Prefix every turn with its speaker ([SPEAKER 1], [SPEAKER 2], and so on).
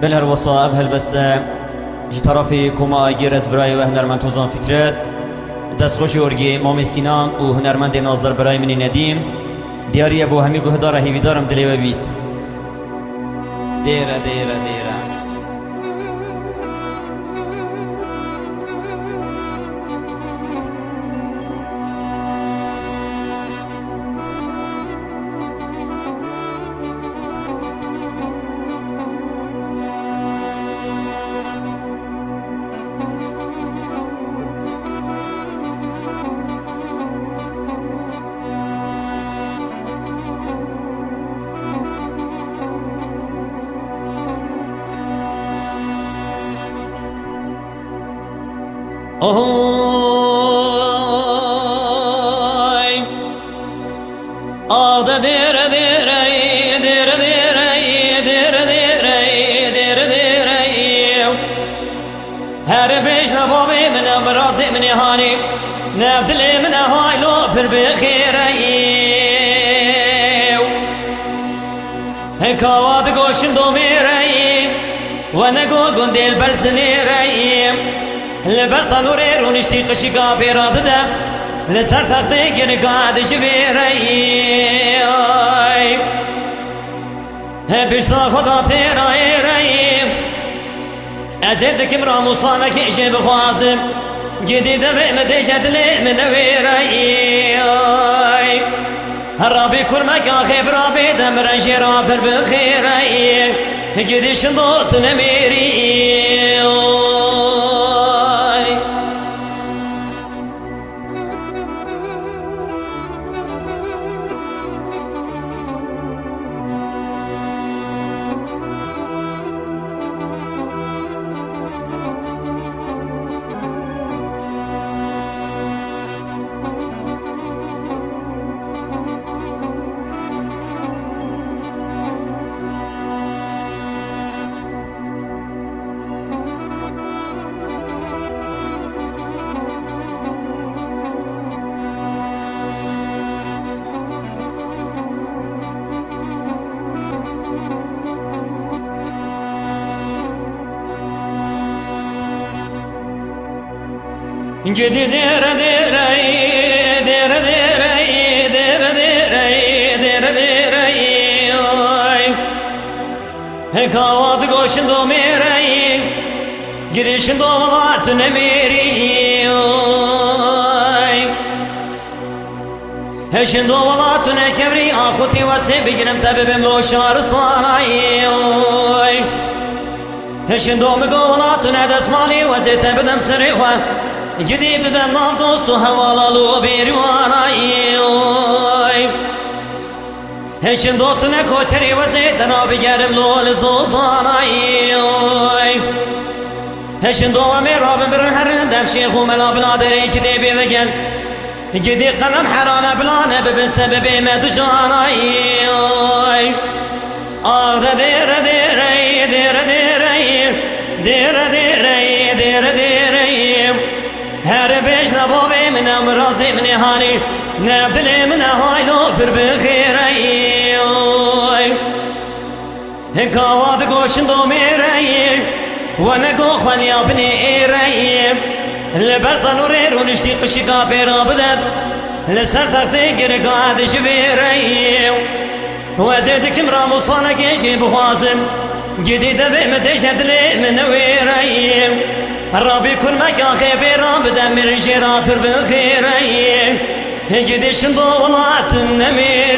[SPEAKER 1] بالهر وصائب هالبسته جطرفي كوما جيرس براي وهنرمن توزان فكرت دست خوشی ارگی مامی سینان و هنرمند نازدار برای منی ندیم دیاری ابو همی گهدار هیوی دارم دلی و بیت دیره دیره دیره Oy, ağda dere dere, dere dere, dere dere, dere dere. Her beş nababı mine mrazı mine hani, nebdili mine haylo bir bixire. Kavad goşun domireyim, ve ne gogun del bersinireyim. لبرطان ورير ونشتي قشقا بيراد دم لسر تغطي قن قادش بيري بشتا خدا تيراي ريم أزيدك مراموصانك إشي بخوازم جديد بمدشت لي من ويري الرابي كل مكان خيب رابي دمرن شرافر بخيري جديد شنطوط نميري Gidi dere dere, dere dere, dere dere, dere dere. Kavat goşun domireyim, gidişin doğular tünemiriyim. Heşin doğular tüne kevri akuti ve sebigirim tabibim loşar sarayım. Heşin doğumu doğular tüne desmali ve zeytebidem sırıva. جديد بمنام دوستو هوالالو بيرواناي هشن دوتنا كوچري وزيتنا بگرم لول زوزاناي هشن دو اميراب برن هرن دم شيخ وملا بلادري كدي بيوگن جدي قلم حرانا بلانا ببن سببي ما دجاناي آغدا دير دير دير دير دير دير دير دير هر بیش نبابی من امراضی من هانی نبدلی من هایلو پر بخیری هکاوات گوشن دو میری و نگو خانی ابنی ایری لبرطان وریر و نشتی قشقا پیرا بدد لسر تختی گرگا عدش بیری و زیدکم راموسانا گیجی بخوازم جدید بمدشت لی من ویری ربي كل مكان خبيرا بدمر جرافر بالخيرين جديش ضولات النمير